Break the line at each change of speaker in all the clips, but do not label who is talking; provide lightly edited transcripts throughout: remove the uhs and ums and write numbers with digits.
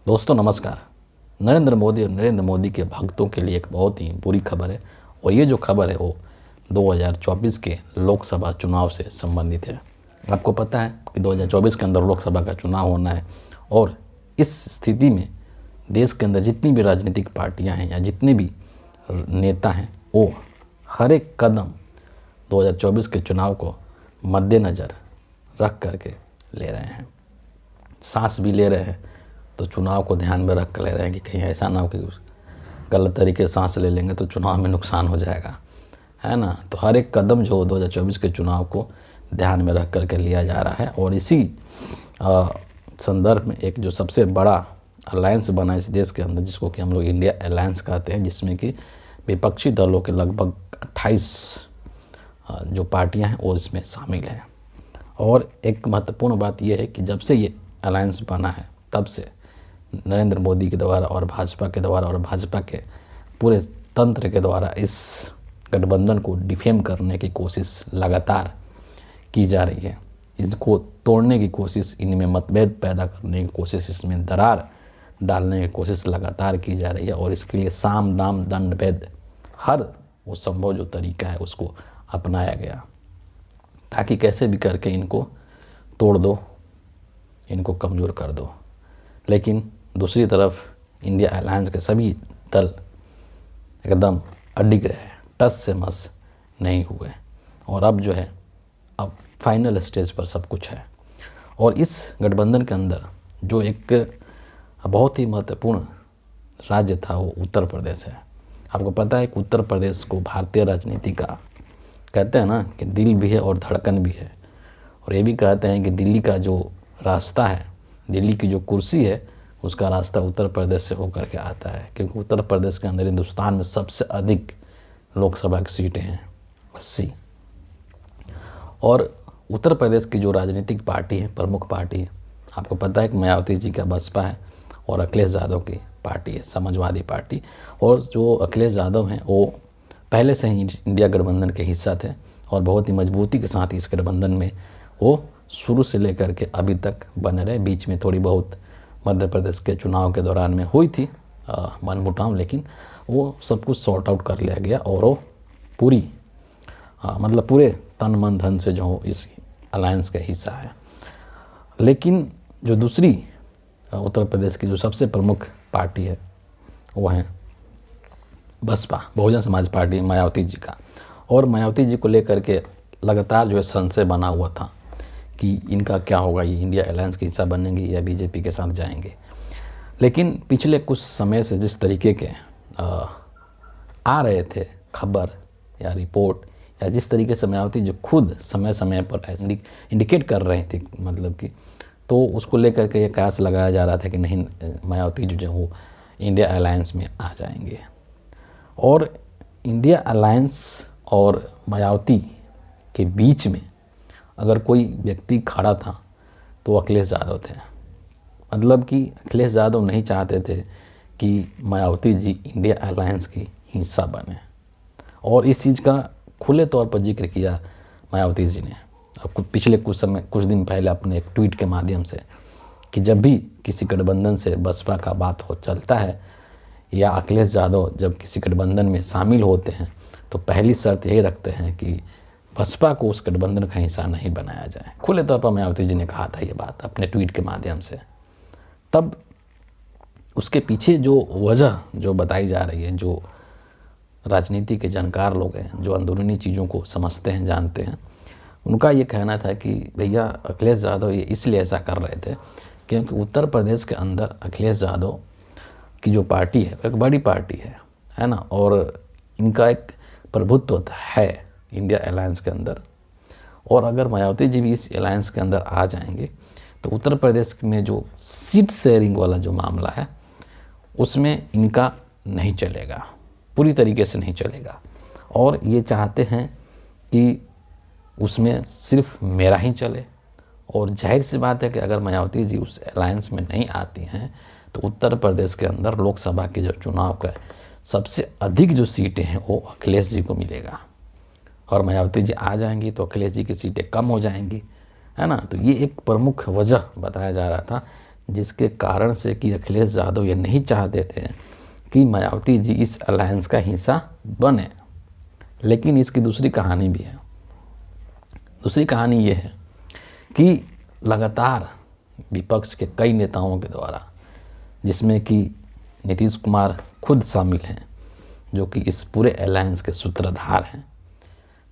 दोस्तों नमस्कार। नरेंद्र मोदी और नरेंद्र मोदी के भक्तों के लिए एक बहुत ही बुरी खबर है और ये जो खबर है वो 2024 के लोकसभा चुनाव से संबंधित है। आपको पता है कि 2024 के अंदर लोकसभा का चुनाव होना है और इस स्थिति में देश के अंदर जितनी भी राजनीतिक पार्टियां हैं या जितने भी नेता हैं वो हर एक कदम 2024 के चुनाव को मद्देनज़र रख करके ले रहे हैं। सांस भी ले रहे हैं तो चुनाव को ध्यान में रख कर ले रहे हैं कि कहीं ऐसा ना हो कि गलत तरीके से सांस ले लेंगे तो चुनाव में नुकसान हो जाएगा, है ना। तो हर एक कदम जो 2024 के चुनाव को ध्यान में रख करके लिया जा रहा है और इसी संदर्भ में एक जो सबसे बड़ा अलायंस बना इस देश के अंदर, जिसको कि हम लोग इंडिया अलायंस कहते हैं, जिसमें कि विपक्षी दलों के लगभग 28 जो पार्टियां हैं वो इसमें शामिल हैं। और एक महत्वपूर्ण बात यह है कि जब से ये अलायंस बना है तब से नरेंद्र मोदी के द्वारा और भाजपा के द्वारा और भाजपा के पूरे तंत्र के द्वारा इस गठबंधन को डिफेम करने की कोशिश लगातार की जा रही है। इसको तोड़ने की कोशिश, इनमें मतभेद पैदा करने की कोशिश, इसमें दरार डालने की कोशिश लगातार की जा रही है और इसके लिए साम दाम दंड भेद हर वो संभव जो तरीका है उसको अपनाया गया ताकि कैसे भी करके इनको तोड़ दो, इनको कमज़ोर कर दो। लेकिन दूसरी तरफ इंडिया अलायंस के सभी दल एकदम अडिग रहे, टस से मस नहीं हुए और अब जो है अब फाइनल स्टेज पर सब कुछ है। और इस गठबंधन के अंदर जो एक बहुत ही महत्वपूर्ण राज्य था वो उत्तर प्रदेश है। आपको पता है कि उत्तर प्रदेश को भारतीय राजनीति का कहते हैं ना कि दिल भी है और धड़कन भी है, और ये भी कहते हैं कि दिल्ली का जो रास्ता है, दिल्ली की जो कुर्सी है, उसका रास्ता उत्तर प्रदेश से होकर के आता है, क्योंकि उत्तर प्रदेश के अंदर हिंदुस्तान में सबसे अधिक लोकसभा की सीटें हैं 80। और उत्तर प्रदेश की जो राजनीतिक पार्टी है, प्रमुख पार्टी है, आपको पता है कि मायावती जी का बसपा है और अखिलेश यादव की पार्टी है समाजवादी पार्टी। और जो अखिलेश यादव हैं वो पहले से ही इंडिया गठबंधन के हिस्सा थे और बहुत ही मजबूती के साथ इस गठबंधन में वो शुरू से लेकर के अभी तक बने रहे। बीच में थोड़ी बहुत मध्य प्रदेश के चुनाव के दौरान में हुई थी मनमुटाव, लेकिन वो सब कुछ सॉर्ट आउट कर लिया गया और वो पूरी मतलब पूरे तन मन धन से जो हो इस अलायंस का हिस्सा है। लेकिन जो दूसरी उत्तर प्रदेश की जो सबसे प्रमुख पार्टी है वो है बसपा, बहुजन समाज पार्टी, मायावती जी का। और मायावती जी को लेकर के लगातार जो है संशय बना हुआ था कि इनका क्या होगा, ये इंडिया अलायंस के हिस्सा बनेंगे या बीजेपी के साथ जाएंगे। लेकिन पिछले कुछ समय से जिस तरीके के आ रहे थे खबर या रिपोर्ट, या जिस तरीके से मायावती जो खुद समय समय पर ऐसे इंडिकेट कर रही थी, मतलब कि तो उसको लेकर के ये कयास लगाया जा रहा था कि नहीं, मायावती जो वो इंडिया अलायंस में आ जाएंगे। और इंडिया अलायंस और मायावती के बीच में अगर कोई व्यक्ति खड़ा था तो अखिलेश यादव थे। मतलब कि अखिलेश यादव नहीं चाहते थे कि मायावती जी इंडिया अलायंस की हिस्सा बने, और इस चीज़ का खुले तौर पर जिक्र किया मायावती जी ने पिछले कुछ दिन पहले अपने एक ट्वीट के माध्यम से, कि जब भी किसी गठबंधन से बसपा का बात हो चलता है या अखिलेश यादव जब किसी गठबंधन में शामिल होते हैं तो पहली शर्त यही रखते हैं कि बसपा को उस गठबंधन का हिस्सा नहीं बनाया जाए। खुले तौर पर मायावती जी ने कहा था ये बात अपने ट्वीट के माध्यम से। तब उसके पीछे जो वजह जो बताई जा रही है, जो राजनीति के जानकार लोग हैं, जो अंदरूनी चीज़ों को समझते हैं, जानते हैं, उनका ये कहना था कि भैया अखिलेश यादव ये इसलिए ऐसा कर रहे थे क्योंकि उत्तर प्रदेश के अंदर अखिलेश यादव की जो पार्टी है एक बड़ी पार्टी है ना, और इनका एक प्रभुत्व है इंडिया अलायंस के अंदर। और अगर मायावती जी भी इस अलायंस के अंदर आ जाएंगे तो उत्तर प्रदेश में जो सीट शेयरिंग वाला जो मामला है उसमें इनका नहीं चलेगा, पूरी तरीके से नहीं चलेगा। और ये चाहते हैं कि उसमें सिर्फ मेरा ही चले। और जाहिर सी बात है कि अगर मायावती जी उस अलायंस में नहीं आती हैं तो उत्तर प्रदेश के अंदर लोकसभा के जो चुनाव का सबसे अधिक जो सीटें हैं वो अखिलेश जी को मिलेगा, और मायावती जी आ जाएंगी तो अखिलेश जी की सीटें कम हो जाएंगी, है ना। तो ये एक प्रमुख वजह बताया जा रहा था जिसके कारण से कि अखिलेश यादव ये नहीं चाहते थे कि मायावती जी इस अलायंस का हिस्सा बने। लेकिन इसकी दूसरी कहानी भी है। दूसरी कहानी ये है कि लगातार विपक्ष के कई नेताओं के द्वारा, जिसमें कि नीतीश कुमार खुद शामिल हैं, जो कि इस पूरे अलायंस के सूत्रधार हैं,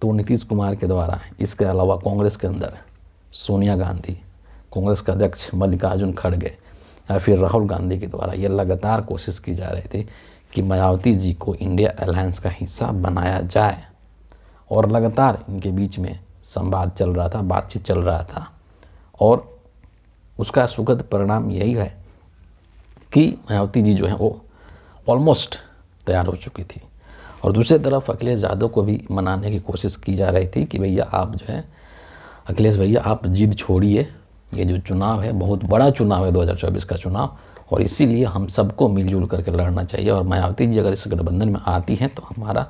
तो नीतीश कुमार के द्वारा, इसके अलावा कांग्रेस के अंदर सोनिया गांधी, कांग्रेस का अध्यक्ष मल्लिकार्जुन खड़गे या फिर राहुल गांधी के द्वारा ये लगातार कोशिश की जा रही थी कि मायावती जी को इंडिया अलायंस का हिस्सा बनाया जाए। और लगातार इनके बीच में संवाद चल रहा था, बातचीत चल रहा था, और उसका सुखद परिणाम यही है कि मायावती जी जो है वो ऑलमोस्ट तैयार हो चुकी थी। और दूसरी तरफ अखिलेश यादव को भी मनाने की कोशिश की जा रही थी कि भैया आप जो है, अखिलेश भैया आप जिद छोड़िए, ये जो चुनाव है बहुत बड़ा चुनाव है 2024 का चुनाव, और इसीलिए हम सबको मिलजुल करके लड़ना चाहिए। और मायावती जी अगर इस गठबंधन में आती हैं तो हमारा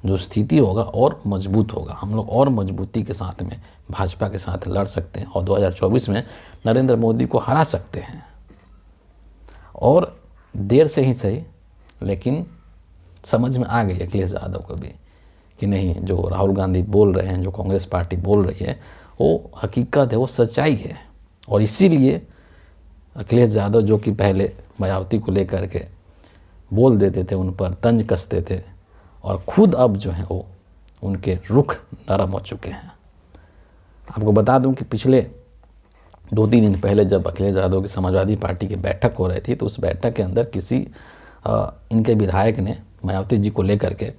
जो स्थिति होगा और मजबूत होगा, हम लोग और मजबूती के साथ में भाजपा के साथ लड़ सकते हैं और 2024 में नरेंद्र मोदी को हरा सकते हैं। और देर से ही सही, लेकिन समझ में आ गई अखिलेश यादव को भी कि नहीं, जो राहुल गांधी बोल रहे हैं, जो कांग्रेस पार्टी बोल रही है, वो हकीकत है, वो सच्चाई है। और इसीलिए अखिलेश यादव, जो कि पहले मायावती को लेकर के बोल देते थे, उन पर तंज कसते थे, और खुद अब जो है वो उनके रुख नरम हो चुके हैं। आपको बता दूं कि पिछले 2-3 दिन पहले जब अखिलेश यादव की समाजवादी पार्टी की बैठक हो रही थी, तो उस बैठक के अंदर किसी इनके विधायक ने मायावती जी को लेकर के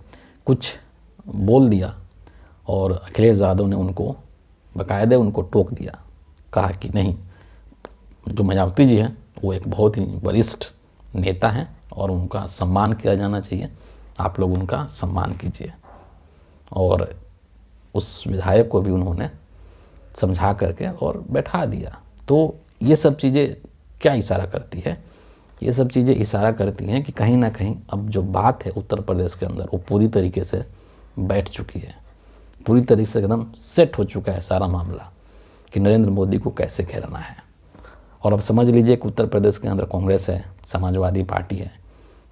कुछ बोल दिया, और अखिलेश यादव ने उनको बाकायदे उनको टोक दिया, कहा कि नहीं, जो मायावती जी हैं वो एक बहुत ही वरिष्ठ नेता हैं और उनका सम्मान किया जाना चाहिए, आप लोग उनका सम्मान कीजिए। और उस विधायक को भी उन्होंने समझा करके और बैठा दिया। तो ये सब चीज़ें क्या इशारा करती है? ये सब चीज़ें इशारा करती हैं कि कहीं ना कहीं अब जो बात है उत्तर प्रदेश के अंदर वो पूरी तरीके से बैठ चुकी है, पूरी तरीके से एकदम सेट हो चुका है सारा मामला कि नरेंद्र मोदी को कैसे घेरना है। और अब समझ लीजिए कि उत्तर प्रदेश के अंदर कांग्रेस है, समाजवादी पार्टी है,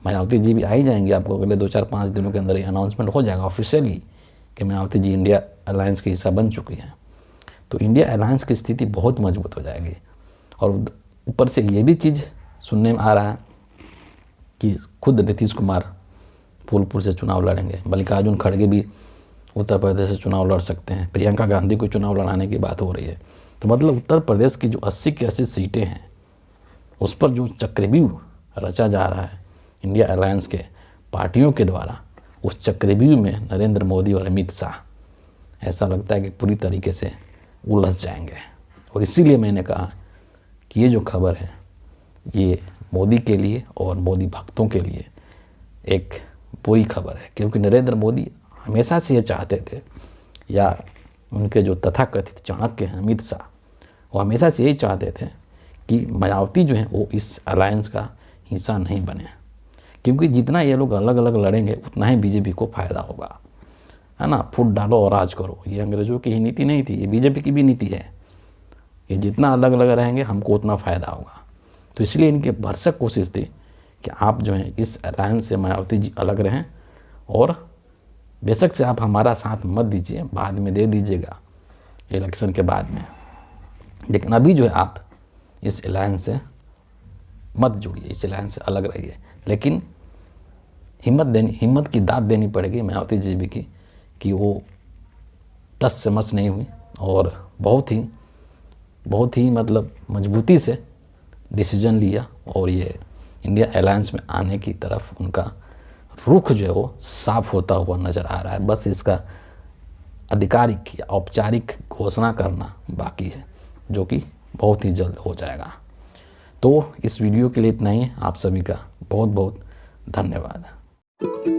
मायावती जी भी आ ही जाएंगी। आपको अगले 2-4-5 दिनों के अंदर ये अनाउंसमेंट हो जाएगा ऑफिशियली कि मायावती जी इंडिया अलायंस के हिस्सा बन चुकी हैं। तो इंडिया अलायंस की स्थिति बहुत मजबूत हो जाएगी। और ऊपर से ये भी चीज़ सुनने में आ रहा है कि खुद नीतीश कुमार फूलपुर से चुनाव लड़ेंगे, मल्लिकार्जुन खड़गे भी उत्तर प्रदेश से चुनाव लड़ सकते हैं, प्रियंका गांधी को चुनाव लड़ाने की बात हो रही है। तो मतलब उत्तर प्रदेश की जो 80 की 80 सीटें हैं उस पर जो चक्रव्यूह रचा जा रहा है इंडिया अलायंस के पार्टियों के द्वारा, उस चक्रव्यूह में नरेंद्र मोदी और अमित शाह ऐसा लगता है कि पूरी तरीके से उलझ जाएंगे। और इसीलिए मैंने कहा कि ये जो खबर है ये मोदी के लिए और मोदी भक्तों के लिए एक बुरी खबर है, क्योंकि नरेंद्र मोदी हमेशा से ये चाहते थे, या उनके जो तथाकथित चाणक्य हैं अमित शाह, वो हमेशा से यही चाहते थे कि मायावती जो है वो इस अलायंस का हिस्सा नहीं बने, क्योंकि जितना ये लोग अलग अलग लड़ेंगे उतना ही बीजेपी को फ़ायदा होगा, है ना। फूट डालो और राज करो, ये अंग्रेज़ों की ही नीति नहीं थी, ये बीजेपी की भी नीति है। ये जितना अलग अलग रहेंगे हमको उतना फ़ायदा होगा। तो इसलिए इनकी भरसक कोशिश थी कि आप जो है इस अलायंस से मायावती जी अलग रहें, और बेशक से आप हमारा साथ मत दीजिए, बाद में दे दीजिएगा इलेक्शन के बाद में, लेकिन अभी जो है आप इस अलायंस से मत जुड़िए, इस अलायंस से अलग रहिए। लेकिन हिम्मत की दाद देनी पड़ेगी मायावती जी भी की कि वो टस से मस नहीं हुई और बहुत ही मतलब मजबूती से डिसीजन लिया, और ये इंडिया अलायंस में आने की तरफ उनका रुख जो है वो साफ होता हुआ नज़र आ रहा है। बस इसका आधिकारिक या औपचारिक घोषणा करना बाकी है, जो कि बहुत ही जल्द हो जाएगा। तो इस वीडियो के लिए इतना ही। आप सभी का बहुत बहुत धन्यवाद।